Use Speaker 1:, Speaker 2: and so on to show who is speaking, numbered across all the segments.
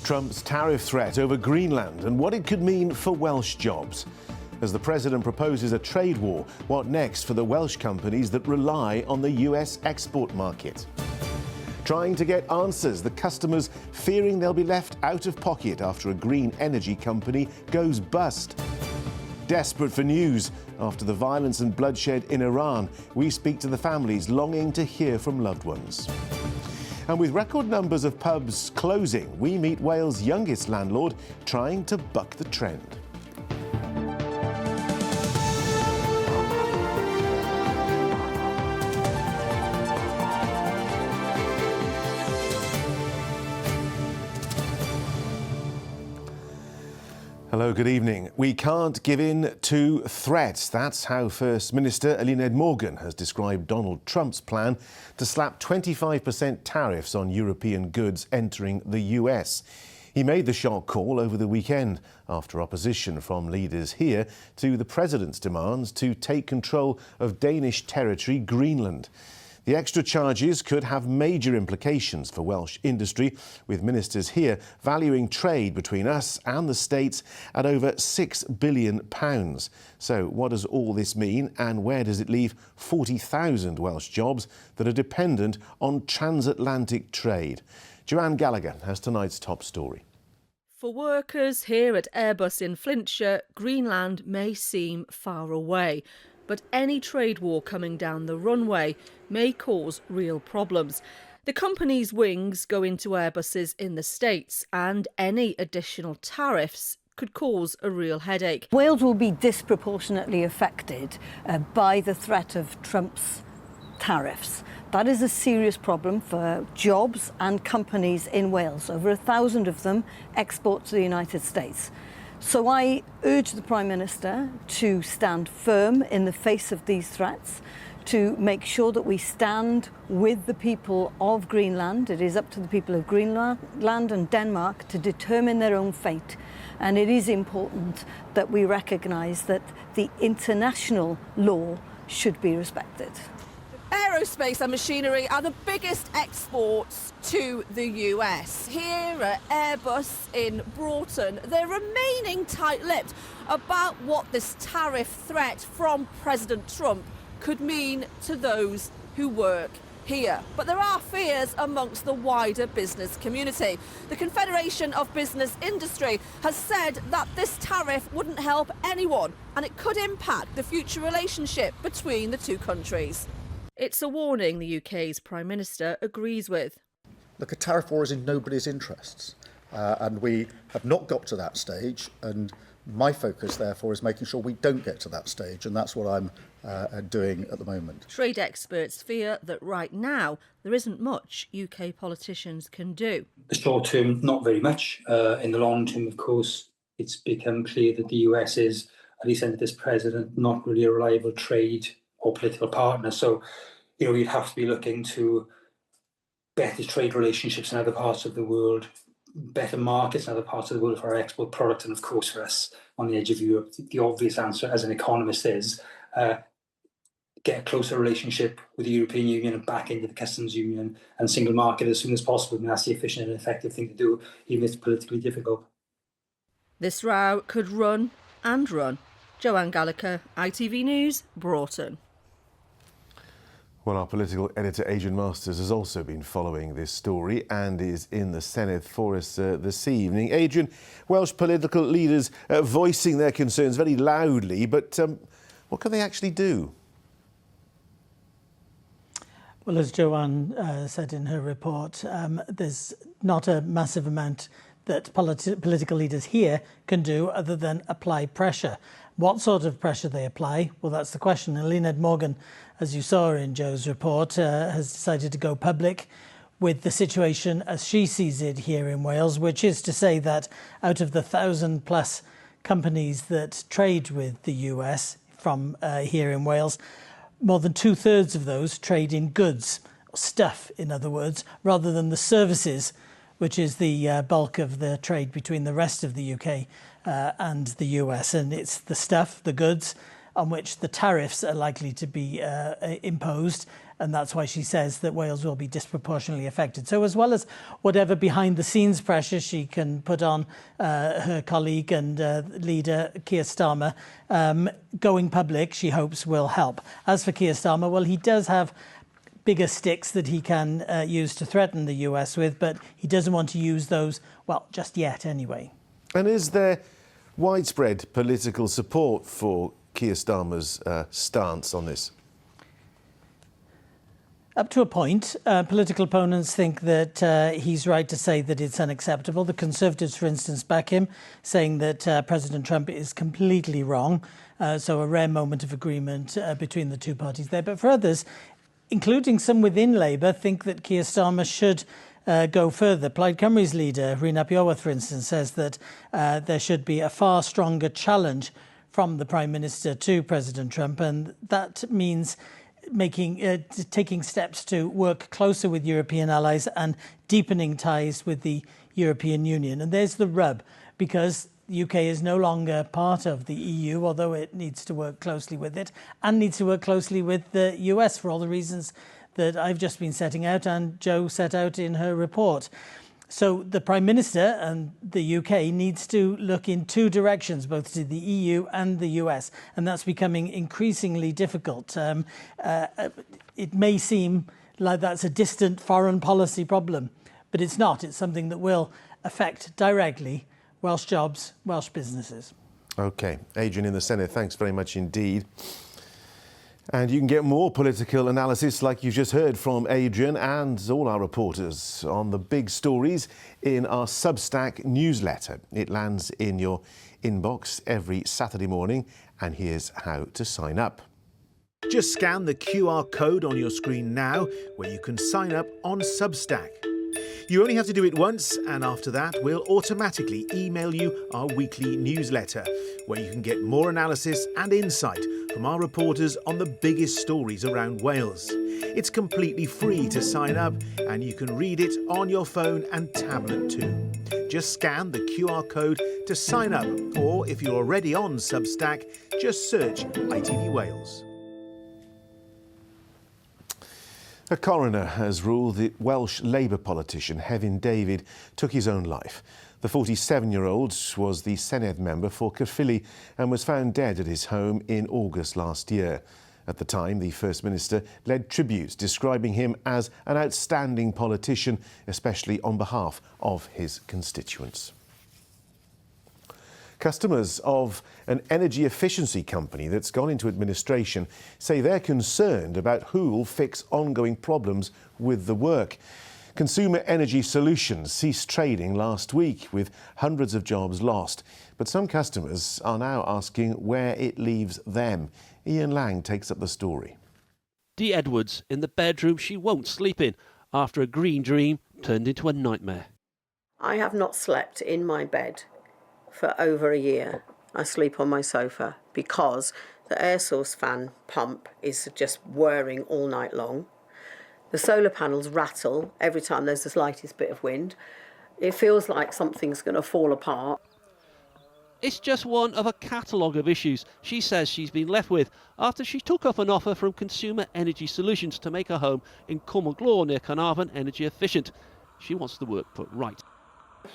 Speaker 1: Trump's tariff threat over Greenland and what it could mean for Welsh jobs. As the president proposes a trade war, what next for the Welsh companies that rely on the US export market? Trying to get answers, the customers fearing they'll be left out of pocket after a green energy company goes bust. Desperate for news after the violence and bloodshed in Iran, we speak to the families longing to hear from loved ones. And with record numbers of pubs closing, we meet Wales' youngest landlord trying to buck the trend. Hello, good evening. We can't give in to threats. That's how First Minister Eluned Morgan has described Donald Trump's plan to slap 25% tariffs on European goods entering the US. He made the shock call over the weekend after opposition from leaders here to the president's demands to take control of Danish territory, Greenland. The extra charges could have major implications for Welsh industry, with ministers here valuing trade between us and the States at over £6 billion. So what does all this mean, and where does it leave 40,000 Welsh jobs that are dependent on transatlantic trade? Joanne Gallagher has tonight's top story.
Speaker 2: For workers here at Airbus in Flintshire, Greenland may seem far away. But any trade war coming down the runway may cause real problems. The company's wings go into Airbuses in the States, and any additional tariffs could cause a real headache.
Speaker 3: Wales will be disproportionately affected by the threat of Trump's tariffs. That is a serious problem for jobs and companies in Wales. Over 1,000 of them export to the United States. So I urge the Prime Minister to stand firm in the face of these threats, to make sure that we stand with the people of Greenland. It is up to the people of Greenland and Denmark to determine their own fate. And it is important that we recognise that the international law should be respected.
Speaker 2: Aerospace and machinery are the biggest exports to the US. Here at Airbus in Broughton, they're remaining tight-lipped about what this tariff threat from President Trump could mean to those who work here. But there are fears amongst the wider business community. The Confederation of Business Industry has said that this tariff wouldn't help anyone, and it could impact the future relationship between the two countries. It's a warning the UK's Prime Minister agrees with.
Speaker 4: Look, a tariff war is in nobody's interests, and we have not got to that stage, and my focus, therefore, is making sure we don't get to that stage, and that's what I'm doing at the moment.
Speaker 2: Trade experts fear that right now there isn't much UK politicians can do.
Speaker 5: The short term, not very much. In the long term, of course, it's become clear that the US is, at least under this president, not really a reliable trade or political partner. So, you'd have to be looking to better trade relationships in other parts of the world, better markets in other parts of the world for our export product, and of course for us on the edge of Europe. The obvious answer as an economist is get a closer relationship with the European Union and back into the customs union and single market as soon as possible. And that's the efficient and effective thing to do, even if it's politically difficult.
Speaker 2: This row could run and run. Joanne Gallagher, ITV News, Broughton.
Speaker 1: Well, our political editor, Adrian Masters, has also been following this story and is in the Senedd for us this evening. Adrian, Welsh political leaders voicing their concerns very loudly, but what can they actually do?
Speaker 6: Well, as Joanne said in her report, there's not a massive amount that political leaders here can do other than apply pressure. What sort of pressure they apply? Well, that's the question. Eluned Morgan, as you saw in Joe's report, has decided to go public with the situation as she sees it here in Wales, which is to say that out of the 1,000+ companies that trade with the US from here in Wales, more than 2/3 of those trade in goods, stuff, in other words, rather than the services, which is the bulk of the trade between the rest of the UK and the US. And it's the stuff, the goods, on which the tariffs are likely to be imposed. and that's why she says that Wales will be disproportionately affected. So as well as whatever behind-the-scenes pressure she can put on her colleague and leader, Keir Starmer, going public, she hopes will help. As for Keir Starmer, well, he does have bigger sticks that he can use to threaten the US with, but he doesn't want to use those, well, just yet anyway.
Speaker 1: And is there widespread political support for Keir Starmer's stance on this?
Speaker 6: Up to a point. Political opponents think that he's right to say that it's unacceptable. The Conservatives, for instance, back him, saying that President Trump is completely wrong. So a rare moment of agreement between the two parties there. But for others, including some within Labour, think that Keir Starmer should go further. Plaid Cymru's leader, Rhun ap Iorwerth, for instance, says that there should be a far stronger challenge from the Prime Minister to President Trump, and that means taking steps to work closer with European allies and deepening ties with the European Union. And there's the rub, because the UK is no longer part of the EU, although it needs to work closely with it, and needs to work closely with the US for all the reasons that I've just been setting out and Jo set out in her report. So the Prime Minister and the UK needs to look in two directions, both to the EU and the US, and that's becoming increasingly difficult. It may seem like that's a distant foreign policy problem, but it's not. It's something that will affect directly Welsh jobs, Welsh businesses. OK. Adrian in the Senate, thanks very much indeed. And you can get more political analysis like you just heard from Adrian and all our reporters on the big stories in our Substack newsletter. It lands in your inbox every Saturday morning, and here's how to sign up. Just scan the QR code on your screen now, where you can sign up on Substack. You only have to do it once, and after that we'll automatically email you our weekly newsletter, where you can get more analysis and insight from our reporters on the biggest stories around Wales. It's completely free to sign up, and you can read it on your phone and tablet too. Just scan the QR code to sign up, or if you're already on Substack, just search ITV Wales. A coroner has ruled that Welsh Labour politician Hefin David took his own life. The 47-year-old was the Senedd member for Caerphilly and was found dead at his home in August last year. At the time, the First Minister led tributes describing him as an outstanding politician, especially on behalf of his constituents. Customers of an energy efficiency company that's gone into administration say they're concerned about who will fix ongoing problems with the work. Consumer Energy Solutions ceased trading last week with hundreds of jobs lost. But some customers are now asking where it leaves them. Ian Lang takes up the story.
Speaker 7: Dee Edwards in the bedroom she won't sleep in after a green dream turned into a nightmare.
Speaker 8: I have not slept in my bed for over a year. I sleep on my sofa because the air source fan pump is just whirring all night long. The solar panels rattle every time there's the slightest bit of wind. It feels like something's going to fall apart.
Speaker 7: It's just one of a catalogue of issues she says she's been left with after she took up an offer from Consumer Energy Solutions to make her home in Cwmaglaw near Carnarvon energy efficient. She wants the work put right.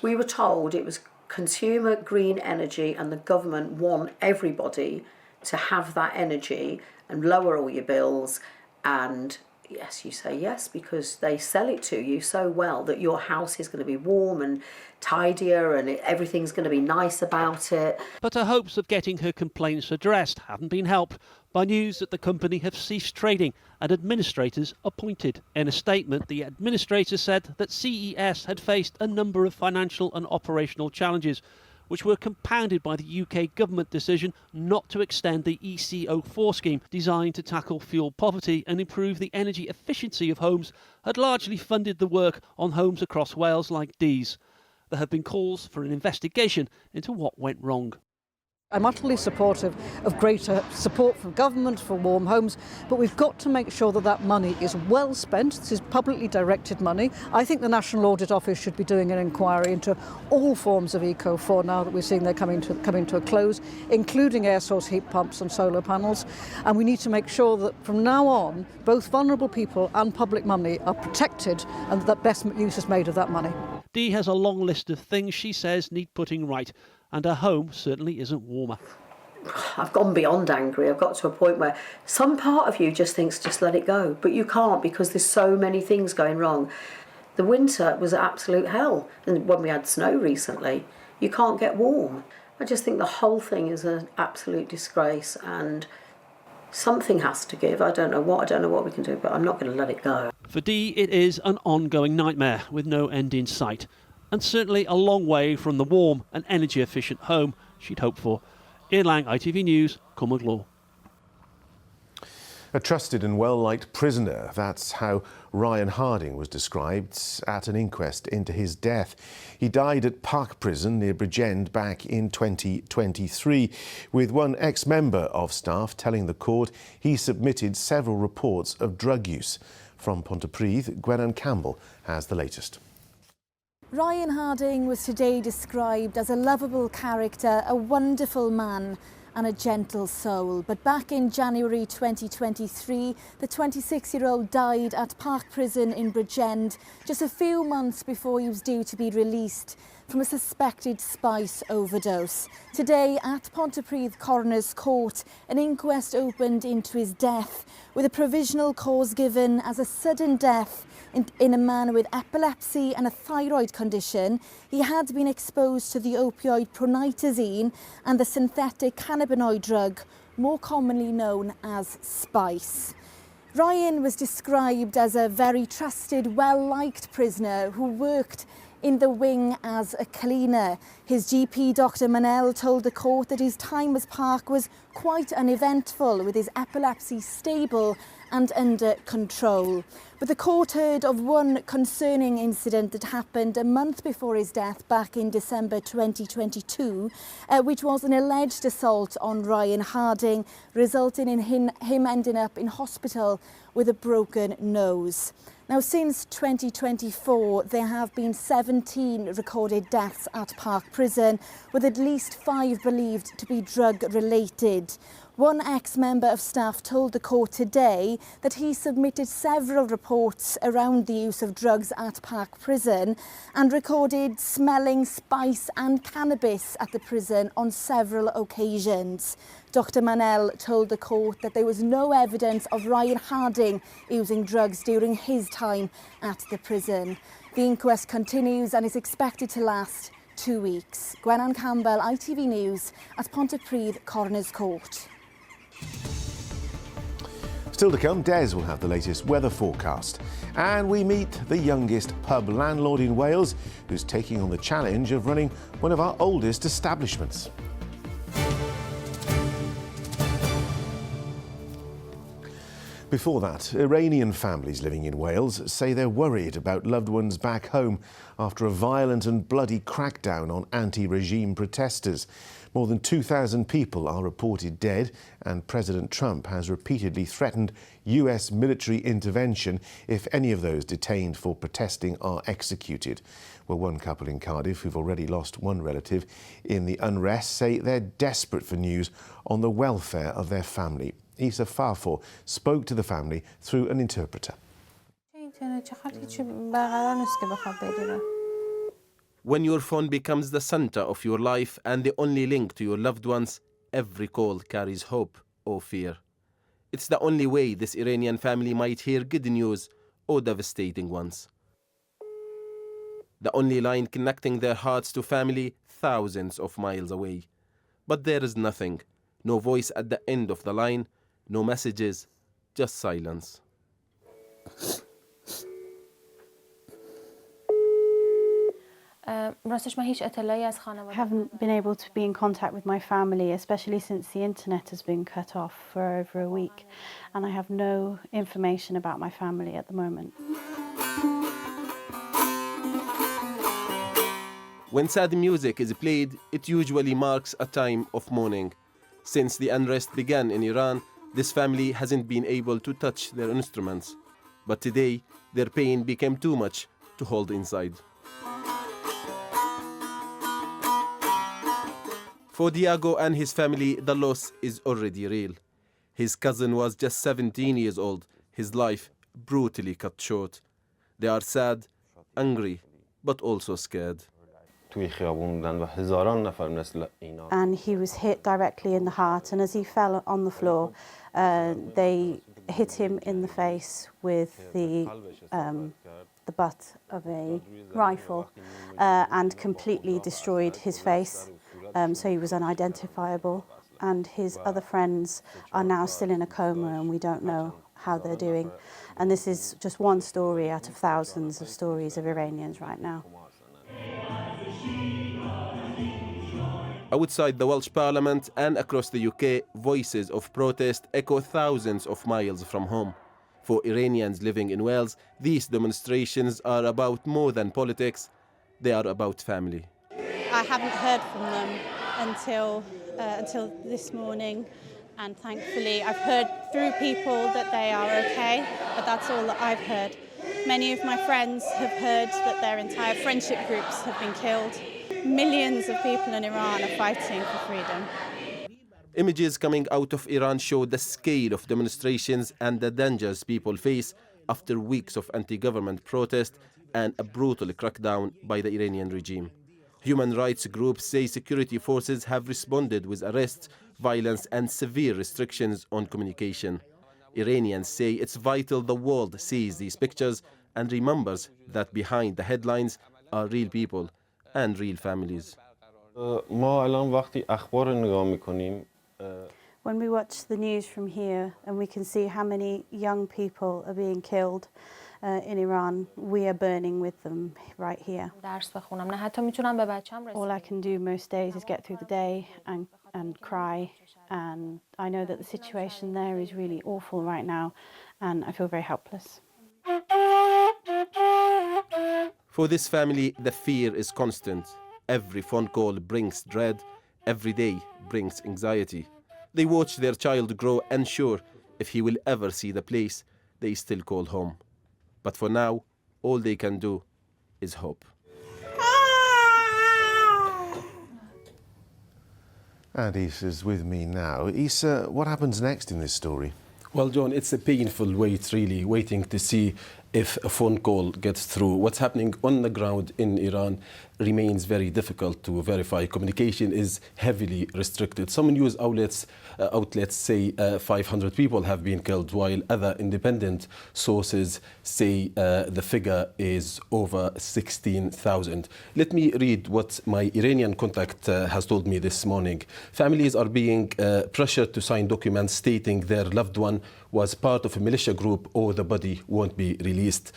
Speaker 7: We were told it was consumer green energy and the government want everybody to have that energy and lower all your bills, and yes, you say yes because they sell it to you so well that your house is going to be warm and tidier and everything's going to be nice about it. But her hopes of getting her complaints addressed haven't been helped by news that the company have ceased trading and administrators appointed. In a statement, the administrators said that CES had faced a number of financial and operational challenges, which were compounded by the UK government decision not to extend the ECO4 scheme designed to tackle fuel poverty and improve the energy efficiency of homes had largely funded the work on homes across Wales like Dee's. There have been calls for an investigation into what went wrong.
Speaker 3: I'm utterly supportive of greater support from government for warm homes, but we've got to make sure that that money is well spent. This is publicly directed money. I think the National Audit Office should be doing an inquiry into all forms of Eco4 now that we're seeing they're coming to a close, including air source heat pumps and solar panels. And we need to make sure that from now on, both vulnerable people and public money are protected and that best use is made of that money.
Speaker 7: Dee has a long list of things she says need putting right, and her home certainly isn't warmer.
Speaker 8: I've gone beyond angry. I've got to a point where some part of you just thinks, just let it go. But you can't, because there's so many things going wrong. The winter was absolute hell. And when we had snow recently, you can't get warm. I just think the whole thing is an absolute disgrace, and something has to give. I don't know what we can do, but I'm not going to let it go.
Speaker 7: For Dee, it is an ongoing nightmare with no end in sight, and certainly a long way from the warm and energy-efficient home she'd hoped for. Ian Lang, ITV News, Cwmaglaw.
Speaker 1: A trusted and well-liked prisoner. That's how Ryan Harding was described at an inquest into his death. He died at Park Prison near Bridgend back in 2023, with one ex-member of staff telling the court he submitted several reports of drug use. From Pontypridd, Gwennan Campbell has the latest.
Speaker 9: Ryan Harding was today described as a lovable character, a wonderful man and a gentle soul. But back in January 2023, the 26-year-old died at Park Prison in Bridgend just a few months before he was due to be released from a suspected spice overdose. Today at Pontypridd Coroner's Court, an inquest opened into his death, with a provisional cause given as a sudden death in a man with epilepsy and a thyroid condition. He had been exposed to the opioid pronitazine and the synthetic cannabinoid drug, more commonly known as spice. Ryan was described as a very trusted, well-liked prisoner who worked in the wing as a cleaner. His GP, Dr. Manel, told the court that his time as Park was quite uneventful, with his epilepsy stable and under control. But the court heard of one concerning incident that happened a month before his death back in December 2022, which was an alleged assault on Ryan Harding, resulting in him ending up in hospital with a broken nose. Now, since 2024, there have been 17 recorded deaths at Park Prison, with at least 5 believed to be drug-related. One ex-member of staff told the court today that he submitted several reports around the use of drugs at Park Prison and recorded smelling spice and cannabis at the prison on several occasions. Dr. Manel told the court that there was no evidence of Ryan Harding using drugs during his time at the prison. The inquest continues and is expected to last 2 weeks. Gwennan Campbell, ITV News at Pontypridd Coroner's Court.
Speaker 1: Still to come, Des will have the latest weather forecast. And we meet the youngest pub landlord in Wales, who's taking on the challenge of running one of our oldest establishments. Before that, Iranian families living in Wales say they're worried about loved ones back home after a violent and bloody crackdown on anti-regime protesters. More than 2,000 people are reported dead, and President Trump has repeatedly threatened US military intervention if any of those detained for protesting are executed. Well, one couple in Cardiff who've already lost one relative in the unrest say they're desperate for news on the welfare of their family. Isa Farfor spoke to the family through an interpreter.
Speaker 10: When your phone becomes the center of your life and the only link to your loved ones, every call carries hope or fear. It's the only way this Iranian family might hear good news or devastating ones. The only line connecting their hearts to family thousands of miles away. But there is nothing, no voice at the end of the line, no messages, just silence.
Speaker 11: I haven't been able to be in contact with my family, especially since the internet has been cut off for over a week, and I have no information about my family at the moment.
Speaker 10: When sad music is played, it usually marks a time of mourning. Since the unrest began in Iran, this family hasn't been able to touch their instruments. But today, their pain became too much to hold inside. For Diego and his family, the loss is already real. His cousin was just 17 years old, his life brutally cut short. They are sad, angry, but also scared.
Speaker 11: And he was hit directly in the heart, and as he fell on the floor, they hit him in the face with the butt of a rifle and completely destroyed his face, so he was unidentifiable. And his other friends are now still in a coma, and we don't know how they're doing. And this is just one story out of thousands of stories of Iranians right now.
Speaker 10: Outside the Welsh Parliament and across the UK, voices of protest echo thousands of miles from home. For Iranians living in Wales, these demonstrations are about more than politics, they are about family.
Speaker 11: I haven't heard from them until this morning, and thankfully I've heard through people that they are okay, but that's all that I've heard. Many of my friends have heard that their entire friendship groups have been killed. Millions of people in Iran are fighting for freedom.
Speaker 10: Images coming out of Iran show the scale of demonstrations and the dangers people face after weeks of anti-government protest and a brutal crackdown by the Iranian regime. Human rights groups say security forces have responded with arrests, violence and severe restrictions on communication. Iranians say it's vital the world sees these pictures and remembers that behind the headlines are real people and real families.
Speaker 11: When we watch the news from here and we can see how many young people are being killed in Iran, we are burning with them right here. All I can do most days is get through the day and cry, and I know that the situation there is really awful right now, and I feel very helpless.
Speaker 10: For this family, the fear is constant. Every phone call brings dread, every day brings anxiety. They watch their child grow, unsure if he will ever see the place they still call home. But for now, all they can do is hope.
Speaker 1: And Issa's with me now. Issa, what happens next in this story?
Speaker 12: Well, John, it's a painful wait, really, waiting to see if a phone call gets through. What's happening on the ground in Iran remains very difficult to verify. Communication is heavily restricted. Some news outlets say 500 people have been killed, while other independent sources say the figure is over 16,000. Let me read what my Iranian contact has told me this morning. Families are being pressured to sign documents stating their loved one was part of a militia group or the body won't be released.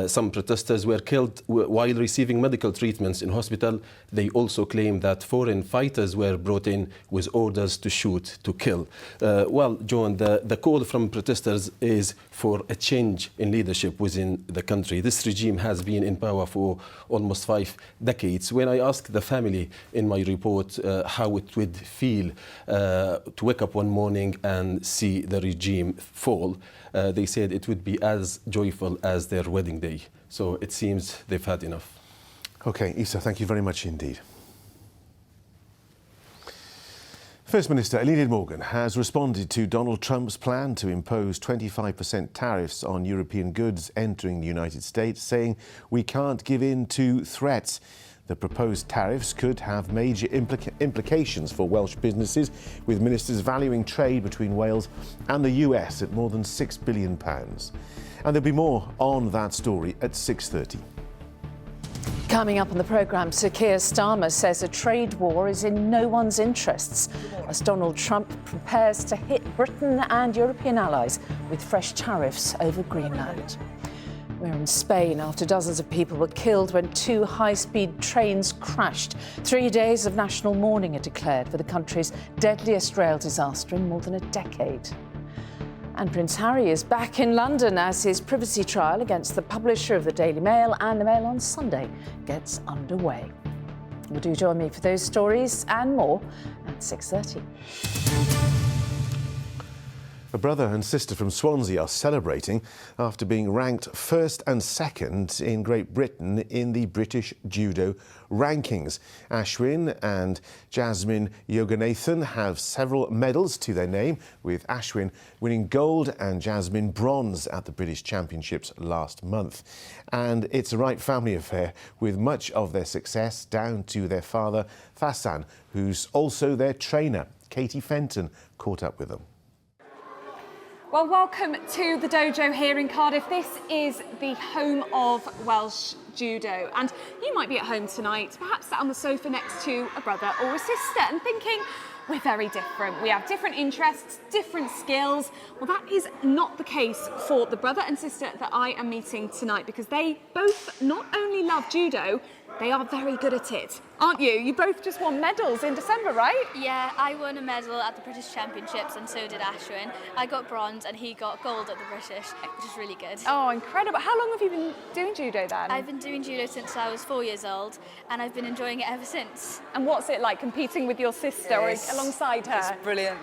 Speaker 12: Some protesters were killed while receiving medical treatments in hospital. They also claim that foreign fighters were brought in with orders to shoot, to kill. Well, John, the call from protesters is for a change in leadership within the country. This regime has been in power for almost 5 decades. When I asked the family in my report how it would feel to wake up one morning and see the regime fall, they said it would be as joyful as their wedding day. So it seems they've had enough.
Speaker 1: OK, Issa, thank you very much indeed. First Minister Eluned Morgan has responded to Donald Trump's plan to impose 25% tariffs on European goods entering the United States, saying we can't give in to threats. The proposed tariffs could have major implications for Welsh businesses, with ministers valuing trade between Wales and the US at more than £6 billion. And there'll be more on that story at 6:30.
Speaker 13: Coming up on the programme, Sir Keir Starmer says a trade war is in no one's interests as Donald Trump prepares to hit Britain and European allies with fresh tariffs over Greenland. We're in Spain after dozens of people were killed when 2 high-speed trains crashed. 3 days of national mourning are declared for the country's deadliest rail disaster in more than a decade. And Prince Harry is back in London as his privacy trial against the publisher of the Daily Mail and the Mail on Sunday gets underway. Well, do join me for those stories and more at 6:30.
Speaker 1: A brother and sister from Swansea are celebrating after being ranked first and second in Great Britain in the British judo rankings. Ashwin and Jasmine Yoganathan have several medals to their name, with Ashwin winning gold and Jasmine bronze at the British Championships last month. And it's a right family affair, with much of their success down to their father, Fasan, who's also their trainer. Katie Fenton caught up with them.
Speaker 14: Well, welcome to the dojo here in Cardiff. This is the home of Welsh Judo. And you might be at home tonight, perhaps sat on the sofa next to a brother or a sister and thinking, we're very different. We have different interests, different skills. Well, that is not the case for the brother and sister that I am meeting tonight, because they both not only love judo, they are very good at it. Aren't you? You both just won medals in December, right?
Speaker 15: Yeah, I won a medal at the British Championships and so did Ashwin. I got bronze and he got gold at the British, which is really good.
Speaker 14: Oh, incredible. How long have you been doing judo then?
Speaker 15: I've been doing judo since I was 4 years old and I've been enjoying it ever since.
Speaker 14: And what's it like competing with your sister or alongside her?
Speaker 16: It's brilliant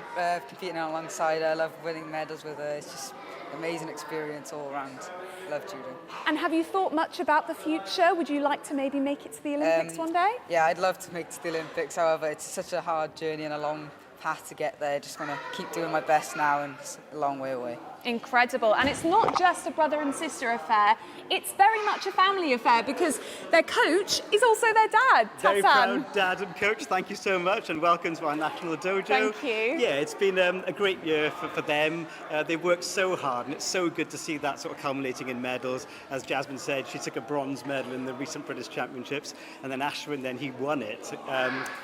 Speaker 16: competing alongside her. I love winning medals with her. It's just an amazing experience all around. Love judo.
Speaker 14: And have you thought much about the future? Would you like to maybe make it to the Olympics one day?
Speaker 16: Yeah, I'd love to make it to the Olympics. However, it's such a hard journey and a long path to get there. Just want to keep doing my best now, and it's a long way away.
Speaker 14: Incredible. And it's not just a brother and sister affair, it's very much a family affair, because their coach is also their dad.
Speaker 17: Very proud dad and coach. Thank you so much and welcome to our national dojo.
Speaker 14: Thank you.
Speaker 17: Yeah, it's been a great year for them. They've worked so hard and it's so good to see that sort of culminating in medals. As Jasmine said, she took a bronze medal in the recent British Championships, and then Ashwin, then he won it,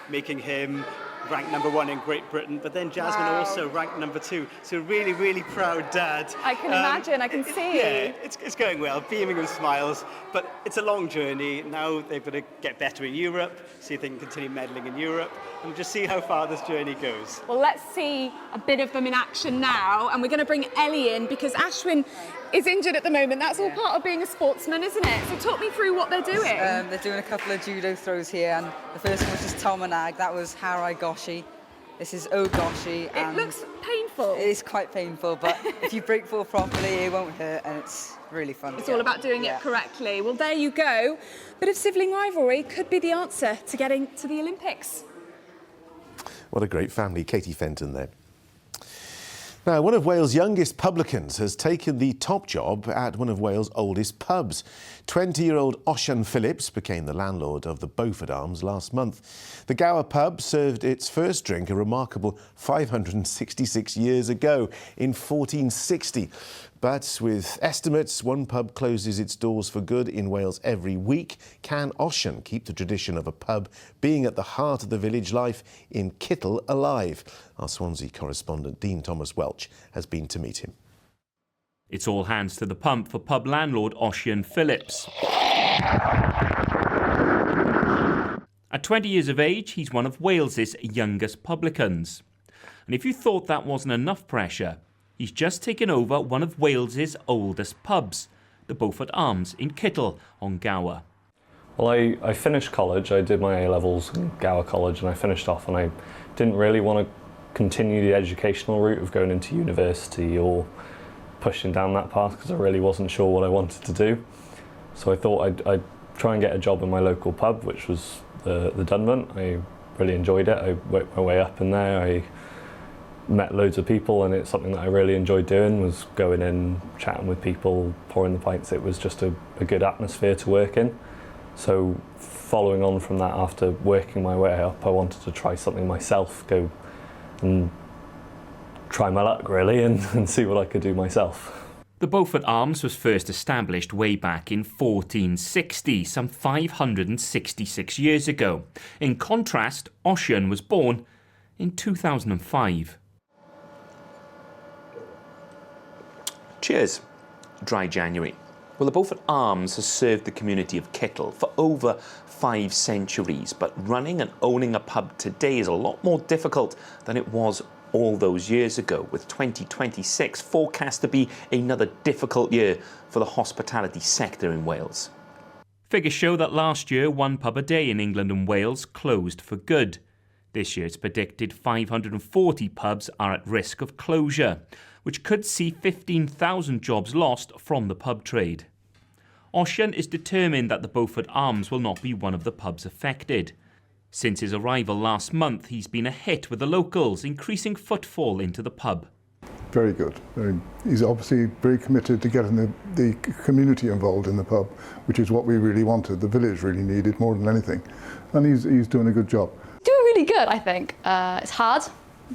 Speaker 17: making him ranked #1 in Great Britain, but then Jasmine also ranked #2. So really, really proud dad.
Speaker 14: I can imagine, I can see.
Speaker 17: Yeah, it's going well, beaming with smiles, but it's a long journey. Now they've got to get better in Europe, see if they can continue medaling in Europe, and just see how far this journey goes.
Speaker 14: Well, let's see a bit of them in action now, and we're going to bring Ellie in because Ashwin is injured at the moment. That's all part of being a sportsman, isn't it? So talk me through what they're doing.
Speaker 16: They're doing a couple of judo throws here, and the first one was just Tomanag, that was Harai Goshi. This is Ogoshi.
Speaker 14: It looks painful.
Speaker 16: It is quite painful, but if you break fall properly, it won't hurt, and it's really fun.
Speaker 14: It's all about doing it correctly. Well, there you go. Bit of sibling rivalry could be the answer to getting to the Olympics.
Speaker 1: What a great family. Katie Fenton there. Now, one of Wales' youngest publicans has taken the top job at one of Wales' oldest pubs. 20-year-old Osian Phillips became the landlord of the Beaufort Arms last month. The Gower pub served its first drink a remarkable 566 years ago in 1460. But with estimates, one pub closes its doors for good in Wales every week. Can Osian keep the tradition of a pub being at the heart of the village life in Kittle alive? Our Swansea correspondent Dean Thomas Welch has been to meet him.
Speaker 18: It's all hands to the pump for pub landlord Osian Phillips. At 20 years of age, he's one of Wales's youngest publicans. And if you thought that wasn't enough pressure, he's just taken over one of Wales's oldest pubs, the Beaufort Arms in Kittle on Gower.
Speaker 19: Well, I finished college. I did my A-levels in Gower College and I finished off, and I didn't really want to continue the educational route of going into university or pushing down that path because I really wasn't sure what I wanted to do. So I thought I'd try and get a job in my local pub, which was the Dunvant. I really enjoyed it. I worked my way up in there. I met loads of people, and it's something that I really enjoyed doing, was going in, chatting with people, pouring the pints. It was just a good atmosphere to work in. So following on from that, after working my way up, I wanted to try something myself, go and try my luck really and see what I could do myself.
Speaker 18: The Beaufort Arms was first established way back in 1460, some 566 years ago. In contrast, Osian was born in 2005. Cheers. Dry January. Well, the Beaufort Arms has served the community of Kittle for over 5 centuries, but running and owning a pub today is a lot more difficult than it was all those years ago, with 2026 forecast to be another difficult year for the hospitality sector in Wales. Figures show that last year, one pub a day in England and Wales closed for good. This year it's predicted 540 pubs are at risk of closure, which could see 15,000 jobs lost from the pub trade. Ossian is determined that the Beaufort Arms will not be one of the pubs affected. Since his arrival last month, he's been a hit with the locals, increasing footfall into the pub.
Speaker 20: Very good. He's obviously very committed to getting the community involved in the pub, which is what we really wanted. The village really needed more than anything. And he's doing a good job.
Speaker 21: Doing really good, I think. It's hard.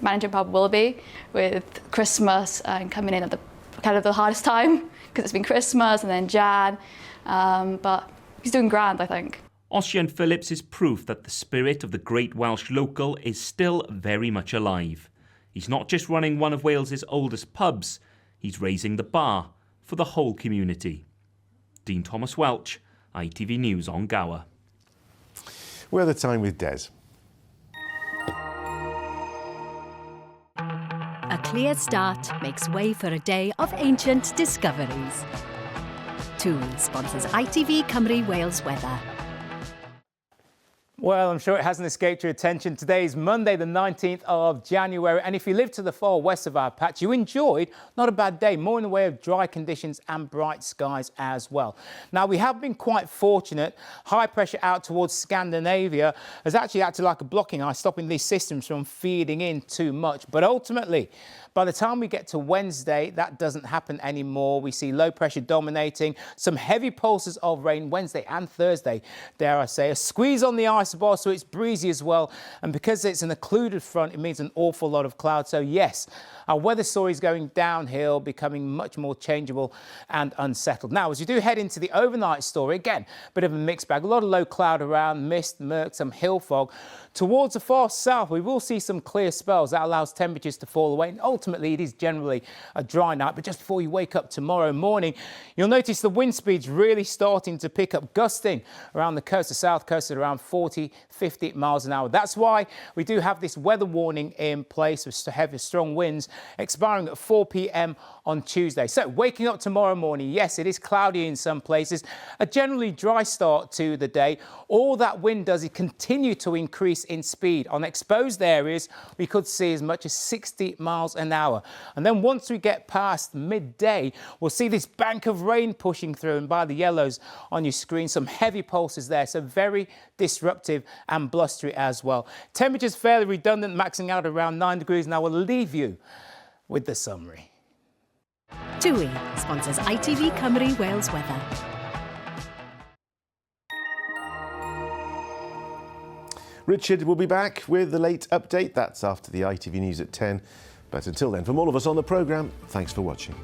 Speaker 21: Managing pub will be, with Christmas and coming in at the kind of the hardest time, because it's been Christmas and then Jan. But he's doing grand, I think.
Speaker 18: Ossian Phillips is proof that the spirit of the great Welsh local is still very much alive. He's not just running one of Wales's oldest pubs, he's raising the bar for the whole community. Dean Thomas Welch, ITV News on Gower.
Speaker 1: Weather time with Des.
Speaker 22: A clear start makes way for a day of ancient discoveries. TUI sponsors ITV Cymru Wales weather.
Speaker 23: Well, I'm sure it hasn't escaped your attention. Today is Monday, the 19th of January, and if you live to the far west of our patch, you enjoyed not a bad day, more in the way of dry conditions and bright skies as well. Now, we have been quite fortunate. High pressure out towards Scandinavia has actually acted like a blocking eye, stopping these systems from feeding in too much. But ultimately, by the time we get to Wednesday, that doesn't happen anymore. We see low pressure dominating, some heavy pulses of rain Wednesday and Thursday, dare I say. A squeeze on the isobar, so it's breezy as well. And because it's an occluded front, it means an awful lot of cloud. So yes, our weather story is going downhill, becoming much more changeable and unsettled. Now, as you do head into the overnight story, again, a bit of a mixed bag. A lot of low cloud around, mist, murk, some hill fog. Towards the far south, we will see some clear spells. That allows temperatures to fall away. And ultimately, it is generally a dry night. But just before you wake up tomorrow morning, you'll notice the wind speed's really starting to pick up, gusting around the coast, the south coast at around 40, 50 miles an hour. That's why we do have this weather warning in place with heavy, strong winds expiring at 4 p.m. on Tuesday. So waking up tomorrow morning, yes, it is cloudy in some places, a generally dry start to the day. All that wind does is continue to increase in speed. On exposed areas, we could see as much as 60 miles an hour. And then once we get past midday, we'll see this bank of rain pushing through, and by the yellows on your screen, some heavy pulses there. So very disruptive and blustery as well. Temperatures fairly redundant, maxing out around 9 degrees. And I will leave you with the summary.
Speaker 22: TUI sponsors ITV Cymru Wales weather.
Speaker 1: Richard will be back with the late update. That's after the ITV News at 10. But until then, from all of us on the programme, thanks for watching.